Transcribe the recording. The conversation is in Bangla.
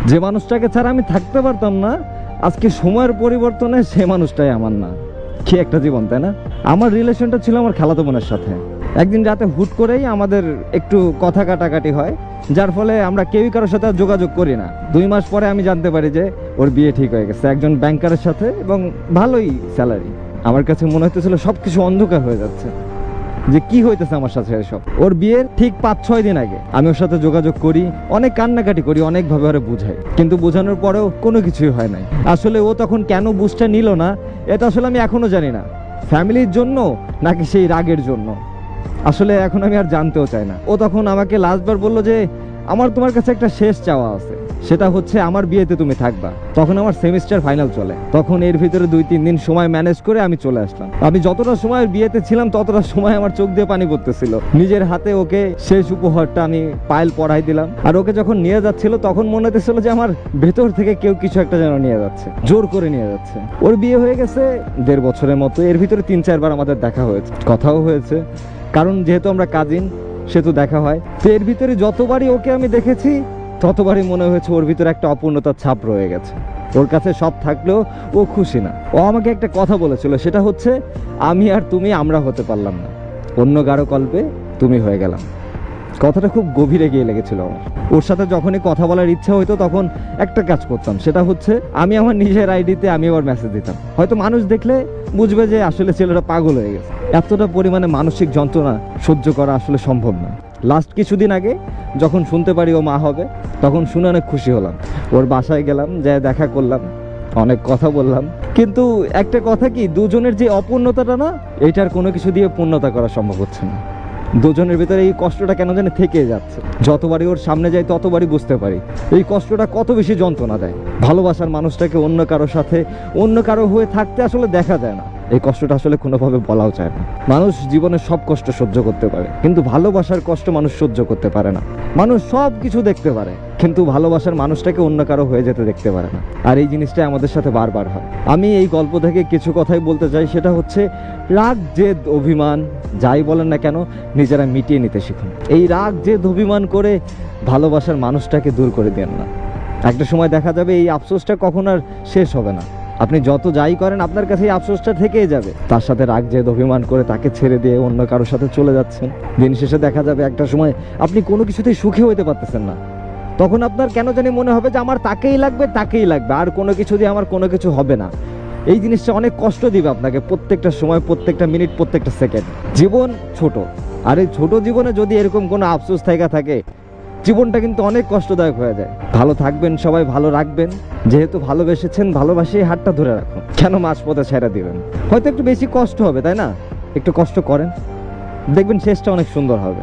যে মানুষটাকে ছাড়া আমি থাকতে পারতাম না, আজকে সময়ের পরিবর্তনে সে মানুষটাই আমার না। কি একটা জীবন, তাই না? আমার রিলেশনটা ছিল আমার খালাতো বোনের সাথে। একদিন রাতে হুট করেই আমাদের একটু কথা কাটাকাটি হয়, যার ফলে আমরা কেউই কারোর সাথে যোগাযোগ করি না। 2 মাস পরে আমি জানতে পারি যে ওর বিয়ে ঠিক হয়ে গেছে একজন ব্যাংকারের সাথে, এবং ভালোই স্যালারি। আমার কাছে মনে হতেছিল সবকিছু অন্ধকার হয়ে যাচ্ছে, যে কি হইতেছে আমার সাথে এসব। ওর বিয়ের ঠিক 5-6 দিন আগে আমি ওর সাথে যোগাযোগ করি, অনেক কান্নাকাটি করি, অনেকভাবে ওরা বুঝাই, কিন্তু বোঝানোর পরেও কোনো কিছুই হয় নাই। আসলে ও তখন কেন বুঝটা নিল না, এটা আসলে আমি এখনো জানি না। ফ্যামিলির জন্য নাকি সেই রাগের জন্য, আসলে এখন আমি আর জানতেও চাই না। ও তখন আমাকে লাস্টবার বললো যে আমার তোমার কাছে একটা শেষ চাওয়া আছে, সেটা হচ্ছে আমার বিয়েতে তুমি থাকবা। তখন আমার সেমিস্টার ফাইনাল চলে, তখন এর ভিতরে 2-3 দিন সময় ম্যানেজ করে আমি চলে আসলাম। আমি যতটা সময় বিয়েতে ছিলাম ততটা সময় আমার চোখ দিয়ে পানি পড়তেছিল। নিজের হাতে ওকে শেষ উপহারটা আমি পায়েল পরাই দিলাম, আর ওকে যখন নিয়ে যাচ্ছিল তখন মনে হতেছিল যে আমার ভেতর থেকে কেউ কিছু একটা যেন নিয়ে যাচ্ছে, জোর করে নিয়ে যাচ্ছে। ওর বিয়ে হয়ে গেছে 1.5 বছরের মতো। এর ভিতরে 3-4 বার আমাদের দেখা হয়েছে, কথাও হয়েছে, কারণ যেহেতু আমরা কাজিন সেহেতু দেখা হয়। তো এর ভিতরে যতবারই ওকে আমি দেখেছি ততবারই মনে হয়েছে ওর ভিতরে একটা অপূর্ণতার ছাপ রয়ে গেছে। ওর কাছে সব থাকলেও ও খুশি না। ও আমাকে একটা কথা বলেছিল, সেটা হচ্ছে আমি আর তুমি আমরা হতে পারলাম না, অন্য কারো কল্পে তুমি হয়ে গেলাম। কথাটা খুব গভীরে গিয়ে লেগেছিল আমার। ওর সাথে যখনই কথা বলার ইচ্ছা হইতো তখন একটা কাজ করতাম, সেটা হচ্ছে আমি আমার নিজের আইডিতে আমি আবার মেসেজ দিতাম। হয়তো মানুষ দেখলে বুঝবে যে আসলে ছেলেটা পাগল হয়ে গেছে। এতটা পরিমাণে মানসিক যন্ত্রণা সহ্য করা আসলে সম্ভব না। লাস্ট কিছুদিন আগে যখন শুনতে পারি ও মা হবে, তখন শুনে অনেক খুশি হলাম। ওর বাসায় গেলাম, যাই দেখা করলাম, অনেক কথা বললাম। কিন্তু একটা কথা কি, দুজনের যে অপূর্ণতাটা না, এটার কোনো কিছু দিয়ে পূর্ণতা করা সম্ভব হচ্ছে না। দুজনের ভিতরে এই কষ্টটা কেন জানি থেকে যাচ্ছে। যতবারই ওর সামনে যাই ততবারই বুঝতে পারি এই কষ্টটা কত বেশি যন্ত্রণা দেয়। ভালোবাসার মানুষটাকে অন্য কারোর সাথে অন্য কারো হয়ে থাকতে আসলে দেখা যায় না। এই কষ্টটা আসলে কোনোভাবে বলাও যায় না। মানুষ জীবনে সব কষ্ট সহ্য করতে পারে, কিন্তু ভালোবাসার কষ্ট মানুষ সহ্য করতে পারে না। মানুষ সব কিছু দেখতে পারে, কিন্তু ভালোবাসার মানুষটাকে অন্য কারো হয়ে যেতে দেখতে পারে না। আর এই জিনিসটা আমাদের সাথে বারবার হয়। আমি এই গল্প থেকে কিছু কথাই বলতে চাই, সেটা হচ্ছে রাগ, জেদ, অভিমান যাই বলেন না কেন, নিজেরা মিটিয়ে নিতে শিখুন। এই রাগ, জেদ, অভিমান করে ভালোবাসার মানুষটাকে দূর করে দেন না। একটা সময় দেখা যাবে এই আফসোসটা কখন আর শেষ হবে না। আপনি যত যাই করেন আপনার কাছে এই আফসোসটা থেকেই যাবে। তার সাথে রাগ, জেদ, অভিমান করে তাকে ছেড়ে দিয়ে অন্য কারোর সাথে চলে যাচ্ছেন। দিন শেষে দেখা যাবে একটা সময় আপনি কোনো কিছুতেই সুখী হইতে পারতেছেন না। তখন আপনার কেন জানি মনে হবে যে আমার তাকেই লাগবে, তাকেই লাগবে, আর কোনো কিছু দিয়ে আমার কোনো কিছু হবে না। এই জিনিসটা অনেক কষ্ট দিবে আপনাকে প্রত্যেকটা সময়, প্রত্যেকটা মিনিট, প্রত্যেকটা সেকেন্ড। জীবন ছোট, আর এই ছোট জীবনে যদি এরকম কোনো আফসোস থাকে, জীবনটা কিন্তু অনেক কষ্টদায়ক হয়ে যায়। ভালো থাকবেন সবাই, ভালো রাখবেন। যেহেতু ভালোবেসেছেন, ভালোবাসি হাতটা ধরে রাখুন। কেন মাঝপথে ছেড়ে দিবেন? হয়তো একটু বেশি কষ্ট হবে, তাই না? একটু কষ্ট করেন, দেখবেন শেষটা অনেক সুন্দর হবে।